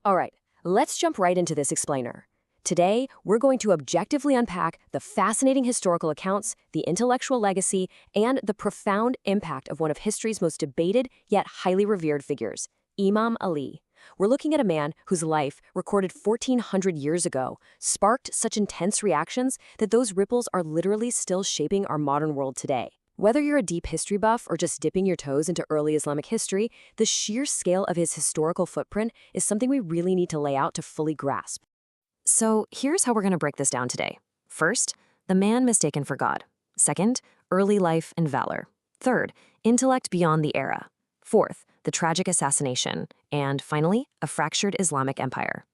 All right, let's jump right into this explainer. Today, we're going to objectively unpack the fascinating historical accounts, the intellectual legacy, and the profound impact of one of history's most debated yet highly revered figures, Imam Ali. We're looking at a man whose life, recorded 1400 years ago, sparked such intense reactions that those ripples are literally still shaping our modern world today. Whether you're a deep history buff or just dipping your toes into early Islamic history, the sheer scale of his historical footprint is something we really need to lay out to fully grasp. So here's how we're going to break this down today. First, the man mistaken for God. Second, early life and valor. Third, intellect beyond the era. Fourth, the tragic assassination. And finally, a fractured Islamic empire.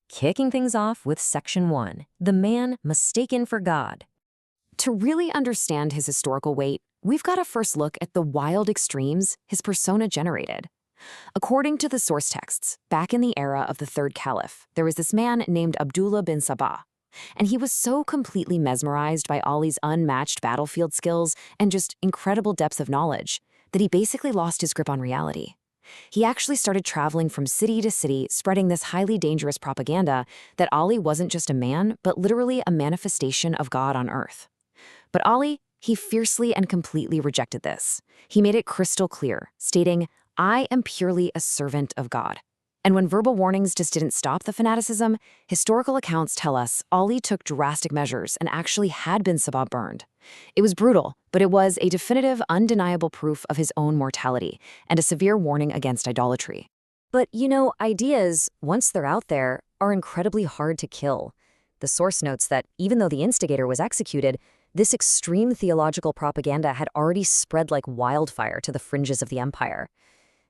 Kicking things off with Section 1, the man mistaken for God. To really understand his historical weight, we've got to first look at the wild extremes his persona generated. According to the source texts, back in the era of the third caliph, there was this man named Abdullah bin Sabah. And he was so completely mesmerized by Ali's unmatched battlefield skills and just incredible depths of knowledge that he basically lost his grip on reality. He actually started traveling from city to city, spreading this highly dangerous propaganda that Ali wasn't just a man, but literally a manifestation of God on earth. But Ali, he fiercely and completely rejected this. He made it crystal clear, stating, "I am purely a servant of God." And when verbal warnings just didn't stop the fanaticism, historical accounts tell us Ali took drastic measures and actually had bin Sabah burned. It was brutal, but it was a definitive, undeniable proof of his own mortality and a severe warning against idolatry. But, ideas, once they're out there, are incredibly hard to kill. The source notes that even though the instigator was executed, this extreme theological propaganda had already spread like wildfire to the fringes of the empire.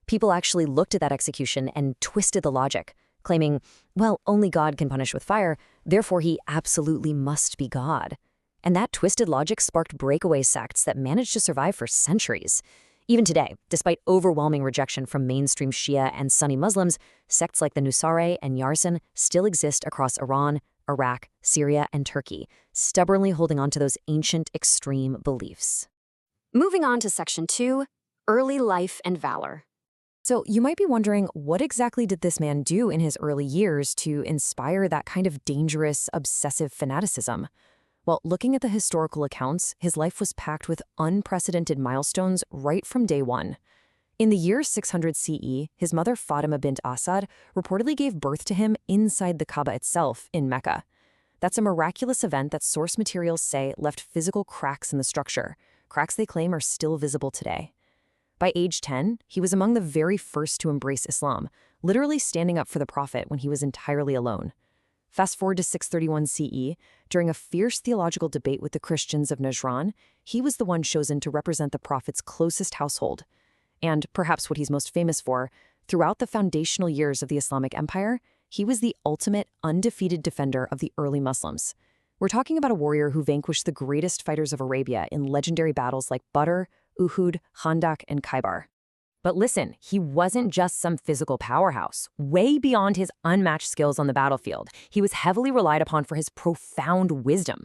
People actually looked at that execution and twisted the logic, claiming, well, only God can punish with fire, therefore he absolutely must be God. And that twisted logic sparked breakaway sects that managed to survive for centuries. Even today, despite overwhelming rejection from mainstream Shia and Sunni Muslims, sects like the Nusayri and Yarsin still exist across Iran, Iraq, Syria, and Turkey, stubbornly holding on to those ancient extreme beliefs. Moving on to Section 2, early life and valor. So you might be wondering, what exactly did this man do in his early years to inspire that kind of dangerous, obsessive fanaticism? Well, looking at the historical accounts, his life was packed with unprecedented milestones right from day one. In the year 600 CE, his mother Fatima bint Asad reportedly gave birth to him inside the Kaaba itself in Mecca. That's a miraculous event that source materials say left physical cracks in the structure, cracks they claim are still visible today. By age 10, he was among the very first to embrace Islam, literally standing up for the Prophet when he was entirely alone. Fast forward to 631 CE, during a fierce theological debate with the Christians of Najran, he was the one chosen to represent the Prophet's closest household. And perhaps what he's most famous for, throughout the foundational years of the Islamic Empire, he was the ultimate undefeated defender of the early Muslims. We're talking about a warrior who vanquished the greatest fighters of Arabia in legendary battles like Badr, Uhud, Khandak, and Khaybar. But listen, he wasn't just some physical powerhouse. Way beyond his unmatched skills on the battlefield, he was heavily relied upon for his profound wisdom.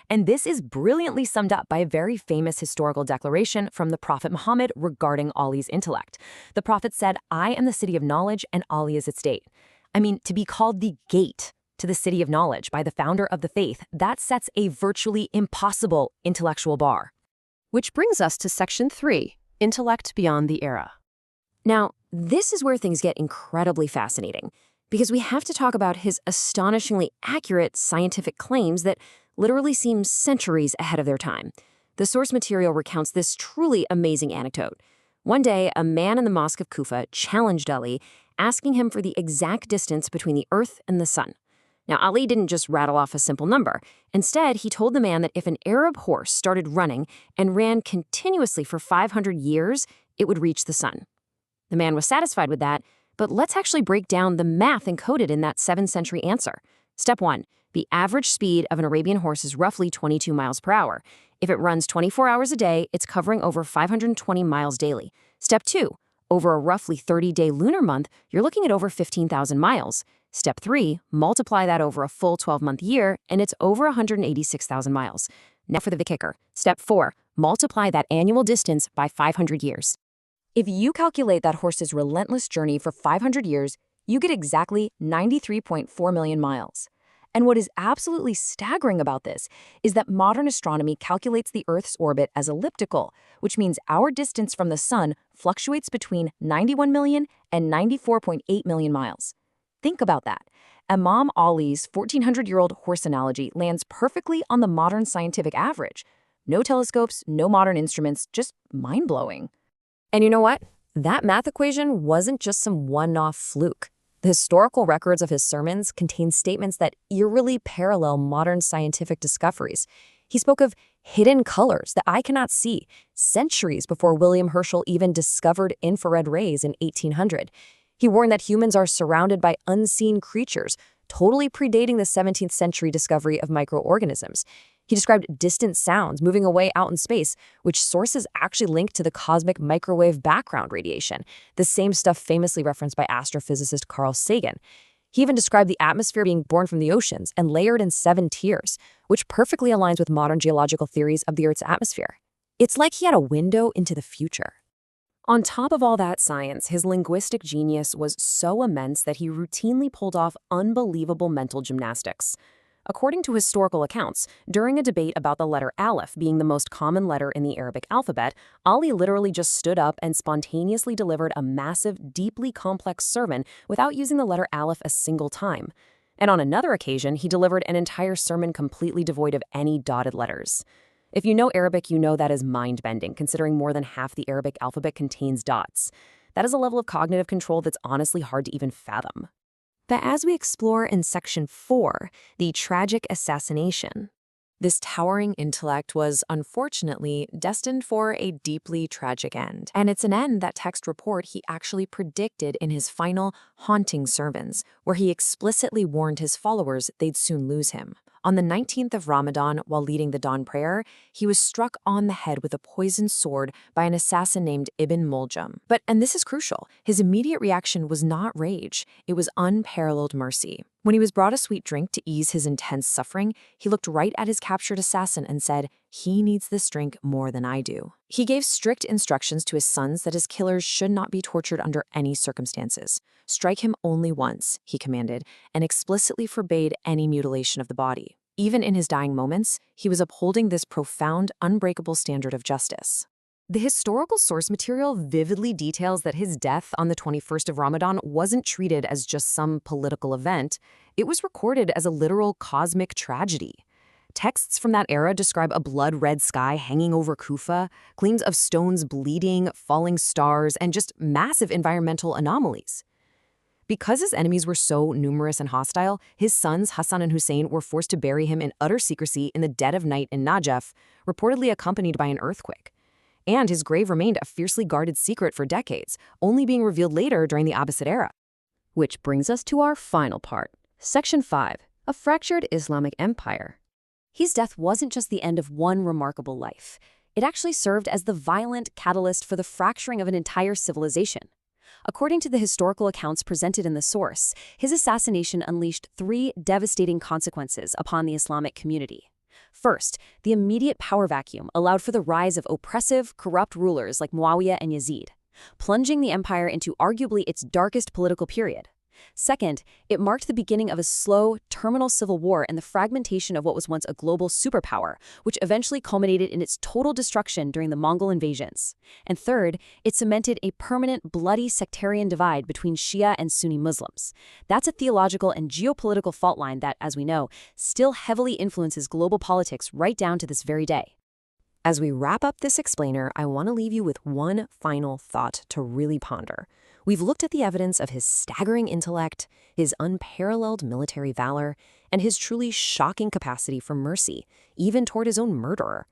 And this is brilliantly summed up by a very famous historical declaration from the Prophet Muhammad regarding Ali's intellect. The Prophet said, "I am the city of knowledge and Ali is its gate." I mean, to be called the gate to the city of knowledge by the founder of the faith, that sets a virtually impossible intellectual bar. Which brings us to Section 3, intellect beyond the era. Now, this is where things get incredibly fascinating, because we have to talk about his astonishingly accurate scientific claims that literally seem centuries ahead of their time. The source material recounts this truly amazing anecdote. One day, a man in the Mosque of Kufa challenged Ali, asking him for the exact distance between the Earth and the Sun. Now, Ali didn't just rattle off a simple number. Instead, he told the man that if an Arab horse started running and ran continuously for 500 years, it would reach the sun. The man was satisfied with that, but let's actually break down the math encoded in that 7th century answer. Step 1, the average speed of an Arabian horse is roughly 22 miles per hour. If it runs 24 hours a day, it's covering over 520 miles daily. Step 2, over a roughly 30-day lunar month, you're looking at over 15,000 miles. Step 3, multiply that over a full 12-month year, and it's over 186,000 miles. Now for the kicker. Step 4, multiply that annual distance by 500 years. If you calculate that horse's relentless journey for 500 years, You get exactly 93.4 million miles. And what is absolutely staggering about this is that modern astronomy calculates the Earth's orbit as elliptical, which means our distance from the Sun fluctuates between 91 million and 94.8 million miles. Think about that. Imam Ali's 1400-year-old horse analogy lands perfectly on the modern scientific average. No telescopes, no modern instruments, just mind-blowing. And you know what? That math equation wasn't just some one-off fluke. The historical records of his sermons contain statements that eerily parallel modern scientific discoveries. He spoke of hidden colors that I cannot see, centuries before William Herschel even discovered infrared rays in 1800. He warned that humans are surrounded by unseen creatures, totally predating the 17th century discovery of microorganisms. He described distant sounds moving away out in space, which sources actually linked to the cosmic microwave background radiation, the same stuff famously referenced by astrophysicist Carl Sagan. He even described the atmosphere being born from the oceans and layered in 7 tiers, which perfectly aligns with modern geological theories of the Earth's atmosphere. It's like he had a window into the future. On top of all that science, his linguistic genius was so immense that he routinely pulled off unbelievable mental gymnastics. According to historical accounts, during a debate about the letter Aleph being the most common letter in the Arabic alphabet, Ali literally just stood up and spontaneously delivered a massive, deeply complex sermon without using the letter Aleph a single time. And on another occasion, he delivered an entire sermon completely devoid of any dotted letters. If you know Arabic, you know that is mind-bending, considering more than half the Arabic alphabet contains dots. That is a level of cognitive control that's honestly hard to even fathom. But as we explore in Section 4, the tragic assassination, this towering intellect was unfortunately destined for a deeply tragic end. And it's an end that text report he actually predicted in his final haunting sermons, where he explicitly warned his followers they'd soon lose him. On the 19th of Ramadan, while leading the dawn prayer, he was struck on the head with a poisoned sword by an assassin named Ibn Muljam. But, and this is crucial, his immediate reaction was not rage, it was unparalleled mercy. When he was brought a sweet drink to ease his intense suffering, he looked right at his captured assassin and said, "He needs this drink more than I do." He gave strict instructions to his sons that his killers should not be tortured under any circumstances. "Strike him only once," he commanded, and explicitly forbade any mutilation of the body. Even in his dying moments, he was upholding this profound, unbreakable standard of justice. The historical source material vividly details that his death on the 21st of Ramadan wasn't treated as just some political event. It was recorded as a literal cosmic tragedy. Texts from that era describe a blood-red sky hanging over Kufa, claims of stones bleeding, falling stars, and just massive environmental anomalies. Because his enemies were so numerous and hostile, his sons Hassan and Hussein were forced to bury him in utter secrecy in the dead of night in Najaf, reportedly accompanied by an earthquake. And his grave remained a fiercely guarded secret for decades, only being revealed later during the Abbasid era. Which brings us to our final part, Section 5, a fractured Islamic empire. His death wasn't just the end of one remarkable life. It actually served as the violent catalyst for the fracturing of an entire civilization. According to the historical accounts presented in the source, his assassination unleashed 3 devastating consequences upon the Islamic community. First, the immediate power vacuum allowed for the rise of oppressive, corrupt rulers like Muawiyah and Yazid, plunging the empire into arguably its darkest political period. Second, it marked the beginning of a slow, terminal civil war and the fragmentation of what was once a global superpower, which eventually culminated in its total destruction during the Mongol invasions. And third, it cemented a permanent, bloody sectarian divide between Shia and Sunni Muslims. That's a theological and geopolitical fault line that, as we know, still heavily influences global politics right down to this very day. As we wrap up this explainer, I want to leave you with one final thought to really ponder. We've looked at the evidence of his staggering intellect, his unparalleled military valor, and his truly shocking capacity for mercy, even toward his own murderer.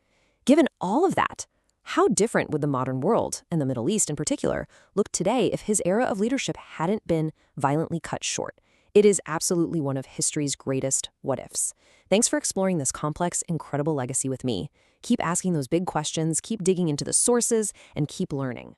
Given all of that, how different would the modern world, and the Middle East in particular, look today if his era of leadership hadn't been violently cut short? It is absolutely one of history's greatest what-ifs. Thanks for exploring this complex, incredible legacy with me. Keep asking those big questions, keep digging into the sources, and keep learning.